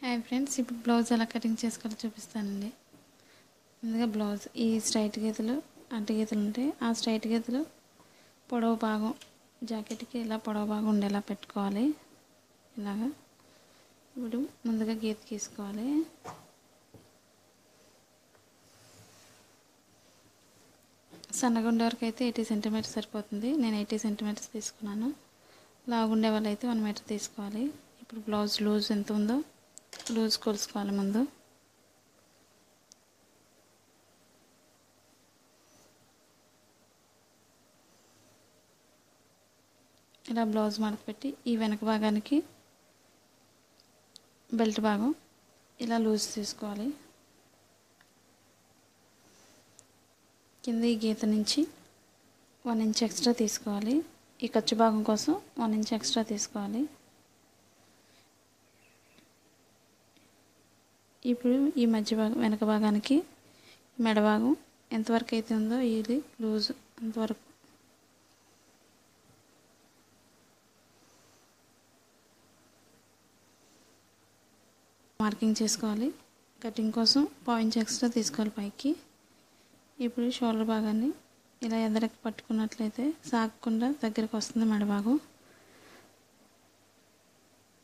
Hi friends, ఇప్పుడు blouse ఎలా cutting చేసుకోవాలో చూపిస్తానండి. ముందుగా బ్లౌజ్ ఈ స్ట్రైట్ గీతలు అడ్డ గీతలు ఉంటాయి. ఆ స్ట్రైట్ గీతలు పొడవు భాగం జాకెట్కి ఇలా పొడవు భాగం ఉండేలా పెట్టుకోవాలి. ఇలాగా ఇప్పుడు ముందుగా గీత గీసుకోవాలి. సన్నగా ఉండే వరకు అయితే 80 సెంటీమీటర్స్ సరిపోతుంది. నేను 80 సెంటీమీటర్స్ తీసుకున్నాను. లావుండే వాళ్ళు అయితే 1 మీటర్ తీసుకోవాలి. ఇప్పుడు బ్లౌజ్ లూజ్ ఎంత ఉందో లూజ్ కొలుసుకోవాలి. ముందు ఇలా బ్లౌజ్ మడత పెట్టి ఈ వెనక భాగానికి బెల్ట్ భాగం ఇలా లూజ్ తీసుకోవాలి. కింద ఈ గీత నుంచి 1 ఇంచ్ ఎక్స్ట్రా తీసుకోవాలి. ఈ ఖర్చు భాగం కోసం 1 ఇంచ్ ఎక్స్ట్రా తీసుకోవాలి. ఇప్పుడు ఈ మధ్య భాగం వెనక భాగానికి మెడ భాగం ఎంతవరకు అయితే ఉందో ఇది లూజ్ అంతవరకు మార్కింగ్ చేసుకోవాలి. కటింగ్ కోసం 1/2 ఇంచ్ ఎక్స్ట్రా తీసుకోవాలి పైకి. ఇప్పుడు షోల్డర్ భాగాన్ని ఇలా ఎదరికి పట్టుకున్నట్లయితే సాగకుండా దగ్గరికి వస్తుంది మెడ భాగం.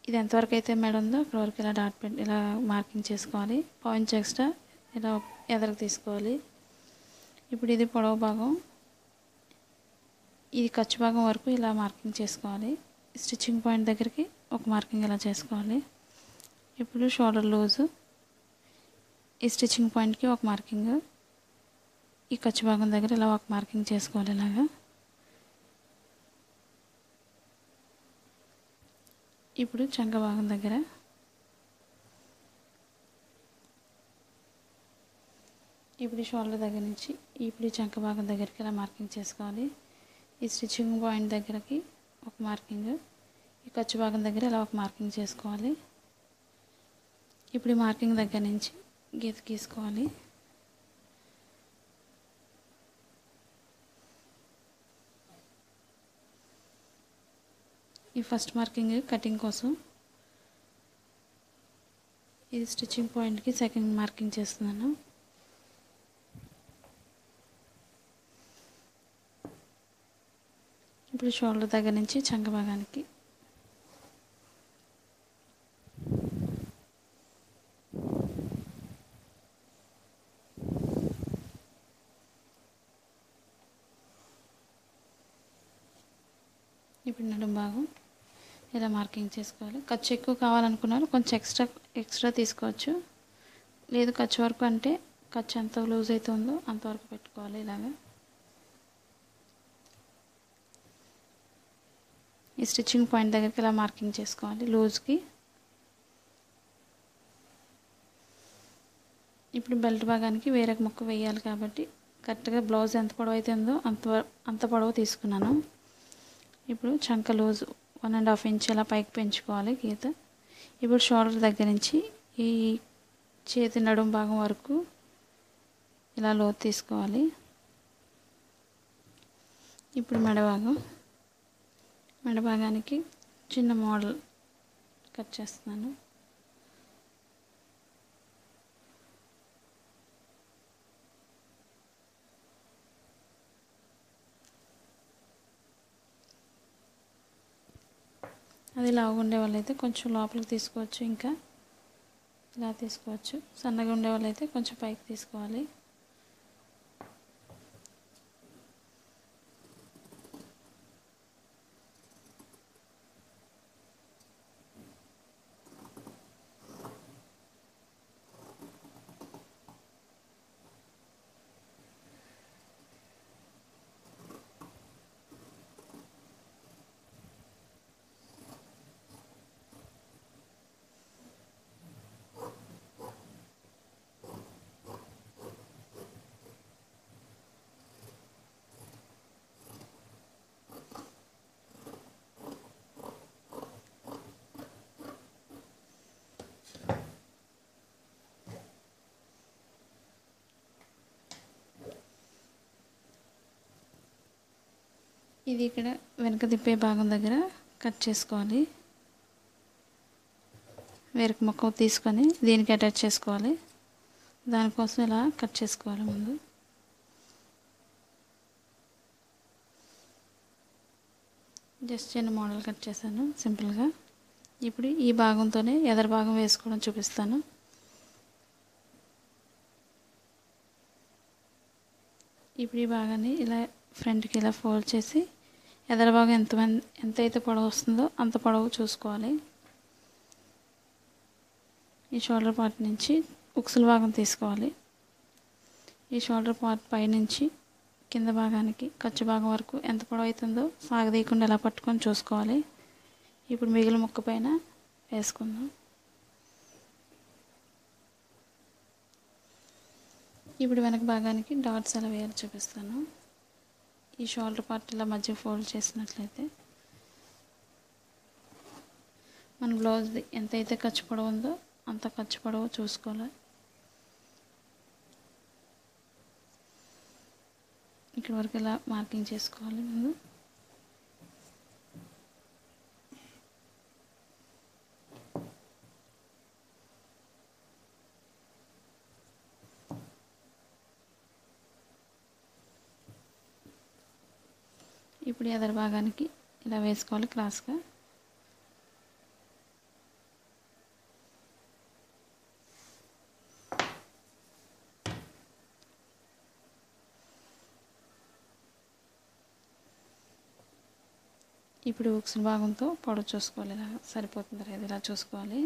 ఇది ఎంతవరకు అయితే మెడ ఉందో అక్కడ వరకు ఇలా డాట్ పెట్టి ఇలా మార్కింగ్ చేసుకోవాలి. 1/2 ఇంచ్ ఎక్స్ట్రా ఇలా ఎదరికి తీసుకోవాలి. ఇప్పుడు ఇది పొడవు భాగం, ఇది ఖర్చు భాగం వరకు ఇలా మార్కింగ్ చేసుకోవాలి. స్టిచ్చింగ్ పాయింట్ దగ్గరికి ఒక మార్కింగ్ ఇలా చేసుకోవాలి. ఇప్పుడు షోల్డర్ లూజు, ఈ స్టిచ్చింగ్ పాయింట్కి ఒక మార్కింగ్, ఈ ఖర్చు భాగం దగ్గర ఇలా ఒక మార్కింగ్ చేసుకోవాలి. ఇలాగా ఇప్పుడు చంక భాగం దగ్గర ఇప్పుడు షోల్డర్ దగ్గర నుంచి ఇప్పుడు చంక భాగం దగ్గరికి ఇలా మార్కింగ్ చేసుకోవాలి. ఈ స్టిచ్చింగ్ పాయింట్ దగ్గరకి ఒక మార్కింగ్, ఈ ఖర్చు భాగం దగ్గర ఇలా ఒక మార్కింగ్ చేసుకోవాలి. ఇప్పుడు ఈ మార్కింగ్ దగ్గర నుంచి గీత గీసుకోవాలి. ఈ ఫస్ట్ మార్కింగ్ కటింగ్ కోసం, ఇది స్టిచ్చింగ్ పాయింట్కి సెకండ్ మార్కింగ్ చేస్తున్నాను. ఇప్పుడు షోల్డర్ దగ్గర నుంచి చంక భాగానికి ఇప్పుడు నడుం భాగం ఇలా మార్కింగ్ చేసుకోవాలి. ఖర్చు ఎక్కువ కావాలనుకున్నారు కొంచెం ఎక్స్ట్రా తీసుకోవచ్చు. లేదు ఖర్చు వరకు అంటే ఖర్చు ఎంత లూజ్ అయితే ఉందో అంతవరకు పెట్టుకోవాలి. ఇలాగా ఈ స్టిచ్చింగ్ పాయింట్ దగ్గరికి ఇలా మార్కింగ్ చేసుకోవాలి లూజ్కి. ఇప్పుడు బెల్ట్ భాగానికి వేరే ముక్క వేయాలి కాబట్టి కరెక్ట్గా బ్లౌజ్ ఎంత పొడవు అయితే ఉందో అంత పొడవు తీసుకున్నాను. ఇప్పుడు చంక లూజ్ 1.5 ఇంచ్ ఇలా పైకి పెంచుకోవాలి గీత. ఇప్పుడు షోల్డర్ దగ్గర నుంచి ఈ చేతి నడుము భాగం వరకు ఇలా లోతు తీసుకోవాలి. ఇప్పుడు మెడ భాగానికి చిన్న మోడల్ కట్ చేస్తున్నాను. అది లావుగా ఉండే వాళ్ళైతే కొంచెం లోపలికి తీసుకోవచ్చు, ఇంకా ఇలా తీసుకోవచ్చు. సన్నగా ఉండే వాళ్ళైతే కొంచెం పైకి తీసుకోవాలి. ఇది ఇక్కడ వెనక తిప్పే భాగం దగ్గర కట్ చేసుకోవాలి. వేరొక ముక్క తీసుకొని దీనికి అటాచ్ చేసుకోవాలి. దానికోసం ఇలా కట్ చేసుకోవాలి. ముందు జస్ట్ చిన్న మోడల్ కట్ చేశాను సింపుల్గా. ఇప్పుడు ఈ భాగంతోనే ఎదర భాగం వేసుకోవడం చూపిస్తాను. ఇప్పుడు ఈ భాగాన్ని ఇలా ఫ్రంట్కి ఇలా ఫోల్డ్ చేసి ఎదర భాగం ఎంతైతే పొడవు వస్తుందో అంత పొడవు చూసుకోవాలి. ఈ షోల్డర్ పార్ట్ నుంచి ఉక్సుల భాగం తీసుకోవాలి. ఈ షోల్డర్ పార్ట్ పైనుంచి కింద భాగానికి ఖర్చు భాగం వరకు ఎంత పొడవు అవుతుందో సాగదీయకుండా ఇలా పట్టుకొని చూసుకోవాలి. ఇప్పుడు మిగిలిన ముక్క పైన వేసుకుందాం. ఇప్పుడు వెనక భాగానికి డాట్స్ ఎలా వేయాలో చూపిస్తాను. ఈ షోల్డర్ పార్ట్ ఇలా మధ్య ఫోల్డ్ చేసినట్లయితే మన బ్లౌజ్ది ఎంతైతే ఖర్చు పొడవు ఉందో అంత ఖర్చు పొడవు చూసుకోవాలి. ఇక్కడ వరకు ఇలా మార్కింగ్ చేసుకోవాలి. ముందు ఇప్పుడు ఎదర భాగానికి ఇలా వేసుకోవాలి క్రాస్గా. ఇప్పుడు ఉక్సుల భాగంతో పొడవు చూసుకోవాలి. ఇలా సరిపోతుంది లేదా ఇలా చూసుకోవాలి.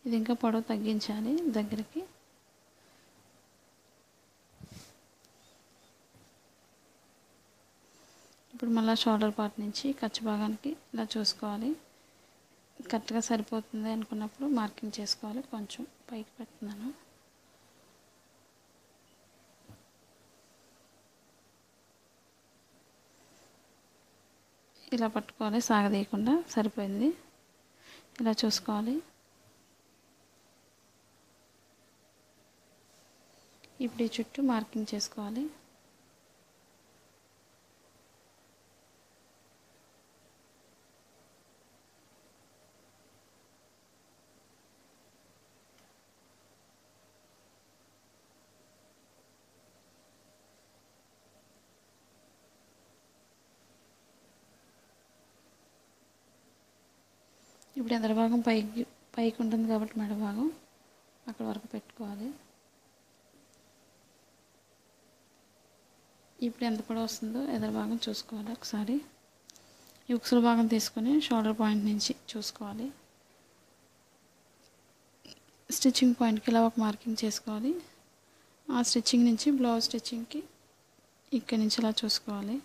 ఇది ఇంకా పొడవు తగ్గించాలి దగ్గరికి. ఇప్పుడు మళ్ళీ షోల్డర్ పార్ట్ నుంచి ఖర్చు భాగానికి ఇలా చూసుకోవాలి. కరెక్ట్గా సరిపోతుంది అనుకున్నప్పుడు మార్కింగ్ చేసుకోవాలి. కొంచెం పైకి పెడుతున్నాను. ఇలా పట్టుకోవాలి, సాగదీయకుండా. సరిపోయింది. ఇలా చూసుకోవాలి. ఇప్పుడు ఈ చుట్టూ మార్కింగ్ చేసుకోవాలి. ఇప్పుడు ఎదర భాగం పైకి ఉంటుంది కాబట్టి మెడ భాగం అక్కడ వరకు పెట్టుకోవాలి. ఇప్పుడు ఎంత పొడవు వస్తుందో ఎదర భాగం చూసుకోవాలి. ఒకసారి ఈ ఉక్సుల భాగం తీసుకొని షోల్డర్ పాయింట్ నుంచి చూసుకోవాలి. స్టిచ్చింగ్ పాయింట్కి ఇలా ఒక మార్కింగ్ చేసుకోవాలి. ఆ స్టిచ్చింగ్ నుంచి బ్లౌజ్ స్టిచ్చింగ్కి ఇక్కడి నుంచి ఇలా చూసుకోవాలి.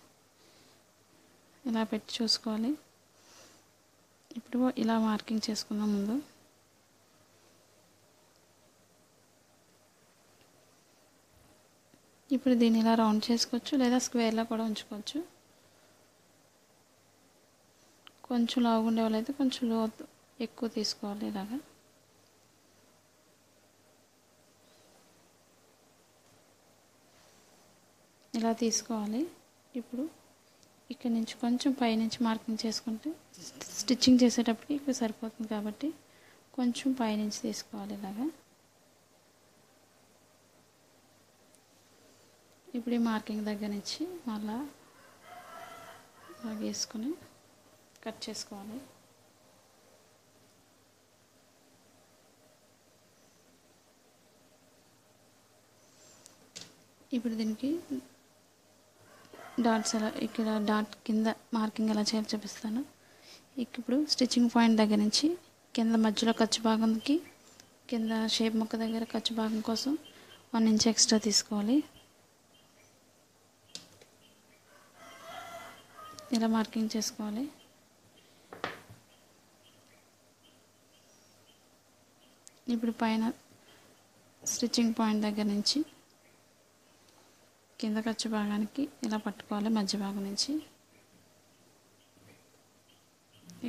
ఇలా పెట్టి చూసుకోవాలి. ఇప్పుడు ఇలా మార్కింగ్ చేసుకుందాం. ముందు ఇప్పుడు దీన్ని ఇలా రౌండ్ చేసుకోవచ్చు లేదా స్క్వేర్లో కూడా ఉంచుకోవచ్చు. కొంచెం లావుగా ఉండే వాళ్ళైతే కొంచెం లోతు ఎక్కువ తీసుకోవాలి. ఇలాగా ఇలా తీసుకోవాలి. ఇప్పుడు ఇక్కడ నుంచి కొంచెం పైనుంచి మార్కింగ్ చేసుకుంటే స్టిచ్చింగ్ చేసేటప్పటికి ఇక్కడ సరిపోతుంది కాబట్టి కొంచెం పైనుంచి తీసుకోవాలి. ఇలాగా ఇప్పుడు ఈ మార్కింగ్ దగ్గర నుంచి మళ్ళా వేసుకొని కట్ చేసుకోవాలి. ఇప్పుడు దీనికి డాట్స్ ఎలా ఇక్కడ డాట్ కింద మార్కింగ్ ఎలా చేయాలో చూపిస్తాను. ఇప్పుడు స్టిచ్చింగ్ పాయింట్ దగ్గర నుంచి కింద మధ్యలో ఖర్చు భాగంకి కింద షేప్ ముక్క దగ్గర ఖర్చు భాగం కోసం 1 ఇంచ్ ఎక్స్ట్రా తీసుకోవాలి. ఇలా మార్కింగ్ చేసుకోవాలి. ఇప్పుడు పైన స్టిచ్చింగ్ పాయింట్ దగ్గర నుంచి కింద ఖర్చు భాగానికి ఇలా పట్టుకోవాలి. మధ్య భాగం నుంచి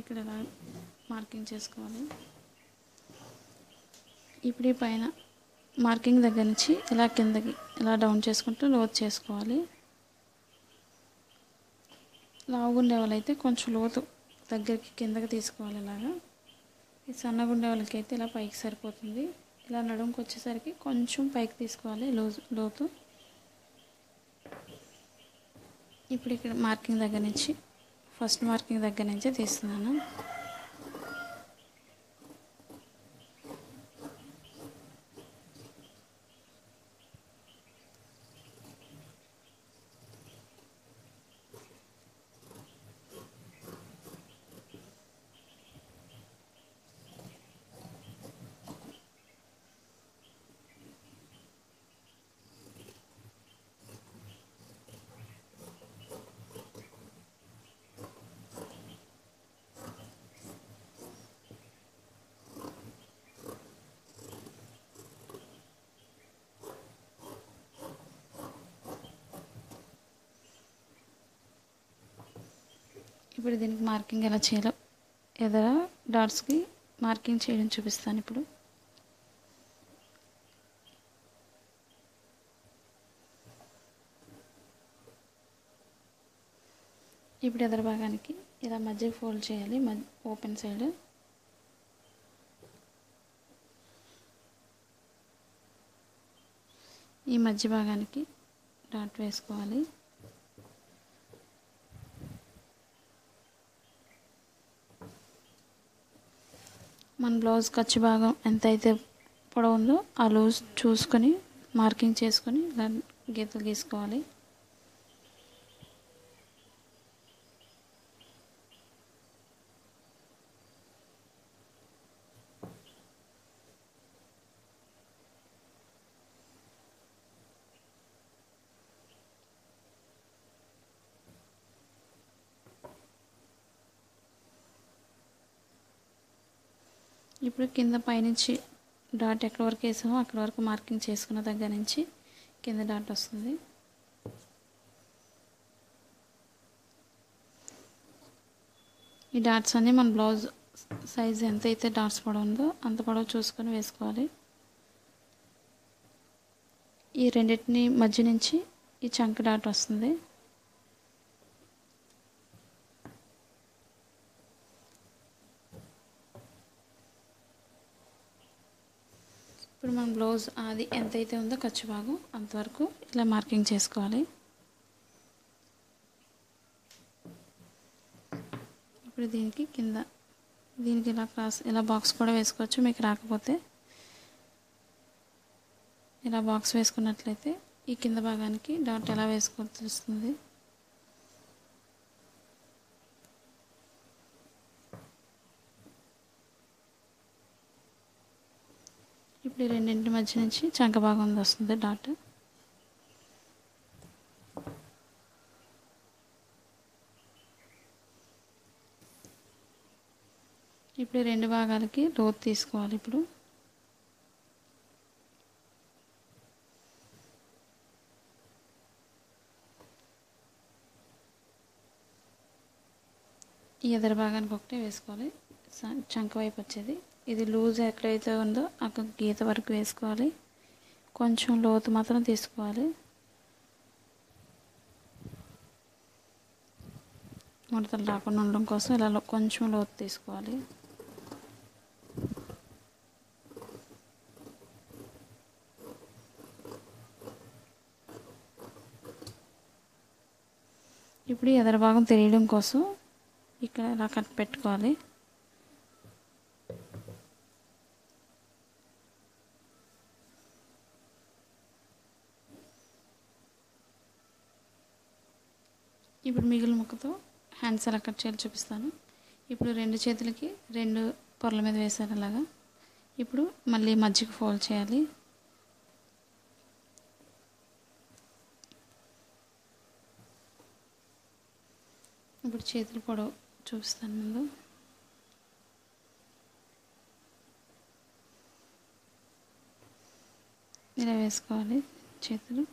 ఇక్కడ ఇలా మార్కింగ్ చేసుకోవాలి. ఇప్పుడు ఈ పైన మార్కింగ్ దగ్గర నుంచి ఇలా కిందకి ఇలా డౌన్ చేసుకుంటూ లోతు చేసుకోవాలి. లావుగా ఉండే వాళ్ళైతే కొంచెం లోతు దగ్గరికి కిందకి తీసుకోవాలి. ఇలాగా ఈ సన్నగా ఉండే వాళ్ళకైతే ఇలా పైకి సరిపోతుంది. ఇలా నడుముకి వచ్చేసరికి కొంచెం పైకి తీసుకోవాలి లోతు. ఇప్పుడు ఇక్కడ మార్కింగ్ దగ్గర నుంచి ఫస్ట్ మార్కింగ్ దగ్గర నుంచే తీస్తున్నాను. ఇప్పుడు దీనికి మార్కింగ్ ఎలా చేయాలో ఎదర డాట్స్కి మార్కింగ్ చేయడం చూపిస్తాను. ఇప్పుడు ఎదర భాగానికి ఇలా మధ్యకి ఫోల్డ్ చేయాలి. ఓపెన్ సైడ్ ఈ మధ్య భాగానికి డాట్ వేసుకోవాలి. మన బ్లౌజ్ ఖర్చు భాగం ఎంతైతే పొడవు ఉందో ఆ లూజ్ చూసుకొని మార్కింగ్ చేసుకొని ఇలా గీతలు గీసుకోవాలి. ఇప్పుడు కింద పైనుంచి డాట్ ఎక్కడి వరకు వేసామో అక్కడి వరకు మార్కింగ్ చేసుకున్న దగ్గర నుంచి కింద డాట్ వస్తుంది. ఈ డాట్స్ అన్నీ మన బ్లౌజ్ సైజ్ ఎంతైతే డాట్స్ పొడవు ఉందో అంత పొడవు చూసుకొని వేసుకోవాలి. ఈ రెండింటిని మధ్య నుంచి ఈ చంక డాట్ వస్తుంది. ఇప్పుడు మన బ్లౌజ్ అది ఎంతైతే ఉందో ఖర్చు భాగం అంతవరకు ఇలా మార్కింగ్ చేసుకోవాలి. ఇప్పుడు దీనికి ఇలా బాక్స్ కూడా వేసుకోవచ్చు. మీకు రాకపోతే ఇలా బాక్స్ వేసుకున్నట్లయితే ఈ కింద భాగానికి డాట్ ఎలా వేసుకోవాలో తెలుస్తుంది. ఇప్పుడు ఈ రెండింటి మధ్య నుంచి చంక భాగం వస్తుంది డాట్. ఇప్పుడు ఈ రెండు భాగాలకి లోతు తీసుకోవాలి. ఇప్పుడు ఈ ఎదర భాగానికి ఒకటే వేసుకోవాలి. చంక వైపు వచ్చేది ఇది లూజ్ ఎక్కడైతే ఉందో అక్కడ గీత వరకు వేసుకోవాలి. కొంచెం లోతు మాత్రం తీసుకోవాలి. ముడతలు రాకుండా ఉండడం కోసం ఇలా కొంచెం లోతు తీసుకోవాలి. ఇప్పుడు ఎదర భాగం తెలియడం కోసం ఇక్కడ ఇలా కట్ పెట్టుకోవాలి. ఇప్పుడు మిగిలిన ముక్కతో హ్యాండ్స్ ఎలా కట్ చేయాలో చూపిస్తాను. ఇప్పుడు రెండు చేతులకి రెండు పొరల మీద వేసాను అలాగా. ఇప్పుడు మళ్ళీ మధ్యకి ఫోల్డ్ చేయాలి. ఇప్పుడు చేతులు పొడవు చూపిస్తాను ముందు. ఇలా వేసుకోవాలి చేతులు.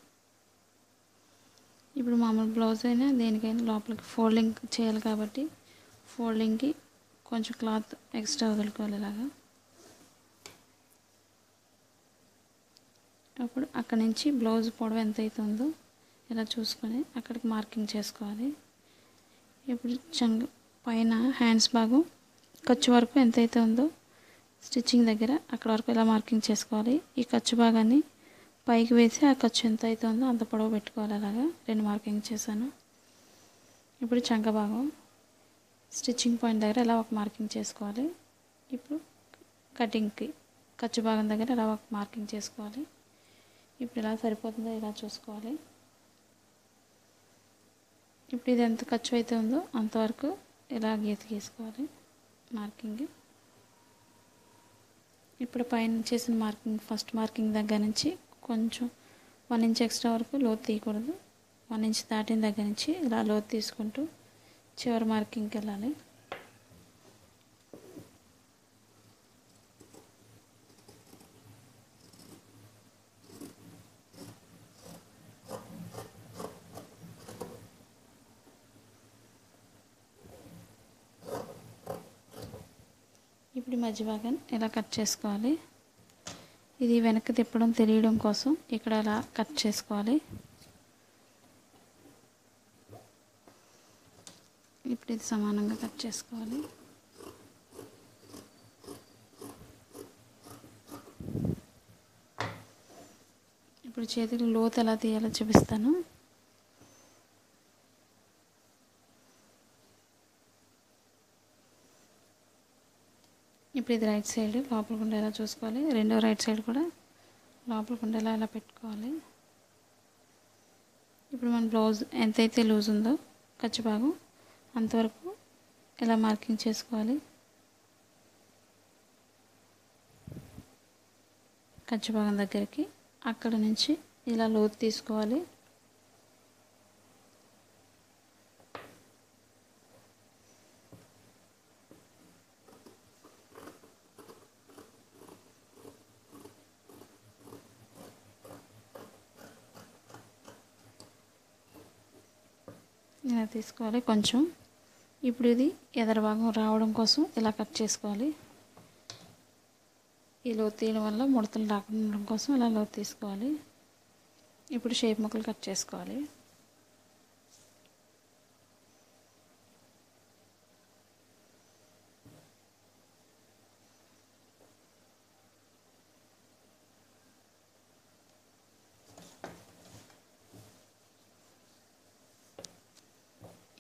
ఇప్పుడు మామూలు బ్లౌజ్ అయినా దేనికైనా లోపలికి ఫోల్డింగ్ చేయాలి కాబట్టి ఫోల్డింగ్కి కొంచెం క్లాత్ ఎక్స్ట్రా వదులుకోవాలి ఇలాగా. అప్పుడు అక్కడి నుంచి బ్లౌజ్ పొడవు ఎంత అవుతుందో ఇలా చూసుకొని అక్కడికి మార్కింగ్ చేసుకోవాలి. ఇప్పుడు పైన హ్యాండ్స్ భాగం ఖర్చు వరకు ఎంతైతే ఉందో స్టిచ్చింగ్ దగ్గర అక్కడ వరకు ఇలా మార్కింగ్ చేసుకోవాలి. ఈ ఖర్చు భాగాన్ని పైకి వేసి ఆ ఖర్చు ఎంత అయితే ఉందో అంత పొడవు పెట్టుకోవాలి. అలాగా 2 మార్కింగ్ చేశాను. ఇప్పుడు చంక భాగం స్టిచ్చింగ్ పాయింట్ దగ్గర ఇలా ఒక మార్కింగ్ చేసుకోవాలి. ఇప్పుడు కటింగ్కి ఖర్చు భాగం దగ్గర ఇలా ఒక మార్కింగ్ చేసుకోవాలి. ఇప్పుడు ఇలా సరిపోతుందో ఇలా చూసుకోవాలి. ఇప్పుడు ఇది ఎంత ఖర్చు అయితే ఉందో అంతవరకు ఇలా గీత గీసుకోవాలి మార్కింగ్. ఇప్పుడు పైన చేసిన మార్కింగ్ ఫస్ట్ మార్కింగ్ దగ్గర నుంచి కొంచెం 1 ఇంచ్ ఎక్స్ట్రా వరకు లోతు తీయకూడదు. 1 ఇంచ్ దాటిన దగ్గర నుంచి ఇలా లోతు తీసుకుంటూ చివరి మార్కింగ్కి వెళ్ళాలి. ఇప్పుడు మధ్య భాగాన్ని ఇలా కట్ చేసుకోవాలి. ఇది వెనక్కి తిప్పడం తెలియడం కోసం ఇక్కడ అలా కట్ చేసుకోవాలి. ఇప్పుడు ఇది సమానంగా కట్ చేసుకోవాలి. ఇప్పుడు చేతికి లోతు ఎలా తీయాలో చూపిస్తాను. ఇప్పుడు ఇది రైట్ సైడ్ లోపలికి ఉండేలా చూసుకోవాలి. రెండో రైట్ సైడ్ కూడా లోపలికి ఉండేలా ఇలా పెట్టుకోవాలి. ఇప్పుడు మన బ్లౌజ్ ఎంతైతే లూజ్ ఉందో ఖర్చు భాగం అంతవరకు ఇలా మార్కింగ్ చేసుకోవాలి. ఖర్చు భాగం దగ్గరికి అక్కడ నుంచి ఇలా లోతు తీసుకోవాలి. ఇలా తీసుకోవాలి కొంచెం. ఇప్పుడు ఇది ఎదర భాగం రావడం కోసం ఇలా కట్ చేసుకోవాలి. ఈ లోతు తీయడం వల్ల ముడతలు రాకుండా ఉండడం కోసం ఇలా లోతు తీసుకోవాలి. ఇప్పుడు షేప్ ముక్కలు కట్ చేసుకోవాలి.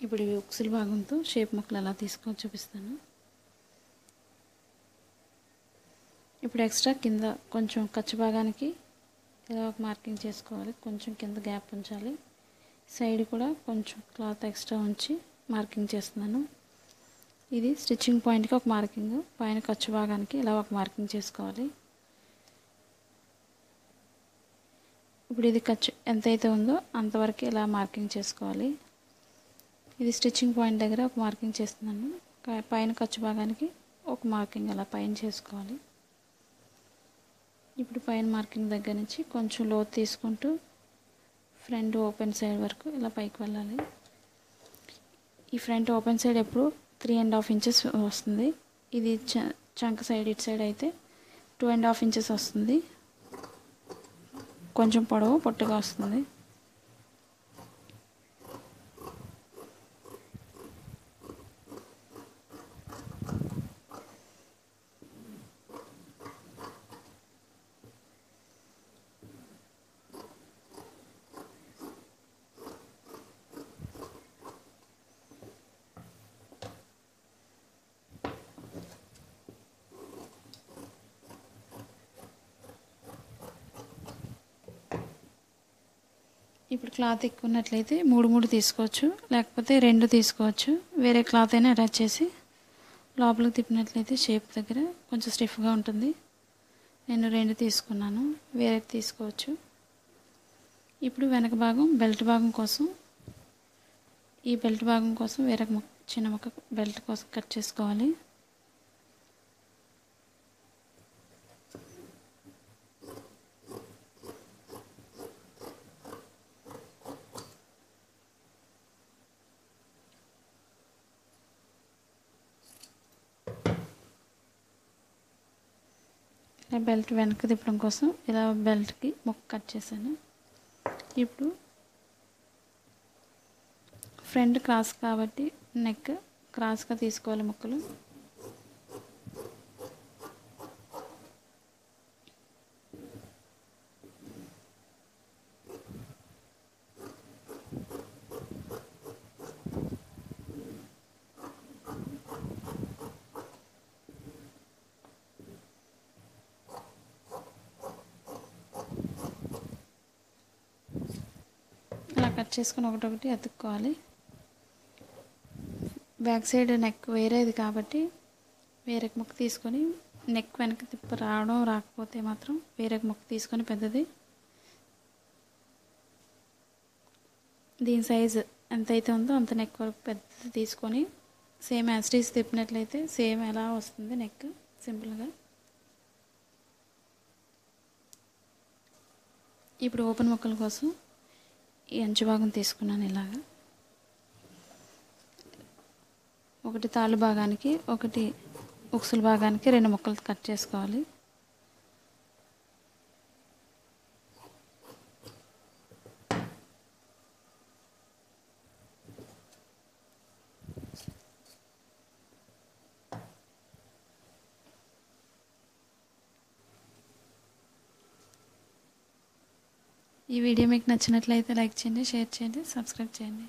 ఇప్పుడు ఇవి ఉక్సుల భాగంతో షేప్ ముక్కలు ఎలా తీసుకొని చూపిస్తాను. ఇప్పుడు ఎక్స్ట్రా కింద కొంచెం ఖర్చు భాగానికి ఇలా ఒక మార్కింగ్ చేసుకోవాలి. కొంచెం కింద గ్యాప్ ఉంచాలి. సైడ్ కూడా కొంచెం క్లాత్ ఎక్స్ట్రా ఉంచి మార్కింగ్ చేస్తున్నాను. ఇది స్టిచ్చింగ్ పాయింట్కి ఒక మార్కింగ్, పైన ఖర్చు భాగానికి ఇలా ఒక మార్కింగ్ చేసుకోవాలి. ఇప్పుడు ఇది ఖర్చు ఎంతైతే ఉందో అంతవరకు ఇలా మార్కింగ్ చేసుకోవాలి. ఇది స్టిచ్చింగ్ పాయింట్ దగ్గర ఒక మార్కింగ్ చేస్తున్నాను. పైన ఖర్చు భాగానికి ఒక మార్కింగ్ అలా పైన చేసుకోవాలి. ఇప్పుడు పైన మార్కింగ్ దగ్గర నుంచి కొంచెం లోతు తీసుకుంటూ ఫ్రంట్ ఓపెన్ సైడ్ వరకు ఇలా పైకి వెళ్ళాలి. ఈ ఫ్రంట్ ఓపెన్ సైడ్ ఎప్పుడు 3.5 ఇంచెస్ వస్తుంది. ఇది చంక సైడ్ ఇటు సైడ్ అయితే 2.5 ఇంచెస్ వస్తుంది. కొంచెం పొడవు పొట్టుగా వస్తుంది. ఇప్పుడు క్లాత్ ఎక్కువ ఉన్నట్లయితే 3 తీసుకోవచ్చు, లేకపోతే 2 తీసుకోవచ్చు. వేరే క్లాత్ అయినా అటాచ్ చేసి లోపలికి తిప్పినట్లయితే షేప్ దగ్గర కొంచెం స్టిఫ్గా ఉంటుంది. నేను 2 తీసుకున్నాను, వేరే తీసుకోవచ్చు. ఇప్పుడు వెనక భాగం బెల్ట్ భాగం కోసం, ఈ బెల్ట్ భాగం కోసం వేరే చిన్న ముక్క బెల్ట్ కోసం కట్ చేసుకోవాలి. బెల్ట్ వెనక్కి తిప్పడం కోసం ఇలా బెల్ట్కి ముక్క కట్ చేశాను. ఇప్పుడు ఫ్రంట్ క్రాస్ కాబట్టి నెక్ క్రాస్గా తీసుకోవాలి ముక్కలు. అలా కట్ చేసుకుని ఒకటొకటి అతుక్కోవాలి. బ్యాక్ సైడ్ నెక్ వేరేది కాబట్టి వేరే ముక్క తీసుకొని నెక్ వెనక్కి తిప్పి రావడం రాకపోతే మాత్రం వేరే ముక్క తీసుకొని పెద్దది దీని సైజు ఎంతైతే ఉందో అంత నెక్ వరకు పెద్దది తీసుకొని సేమ్ యాజ్ ఇట్ ఈజ్ తిప్పినట్లయితే సేమ్ ఎలా వస్తుంది నెక్ సింపుల్గా. ఇప్పుడు ఓపెన్ ముక్కల కోసం ఈ అంచు భాగం తీసుకున్నాను. ఇలాగా ఒకటి తాళ్ళు భాగానికి ఒకటి ఉక్సుల భాగానికి 2 ముక్కలు కట్ చేసుకోవాలి. ఈ వీడియో మీకు నచ్చినట్లయితే లైక్ చేయండి, షేర్ చేయండి, సబ్స్క్రైబ్ చేయండి.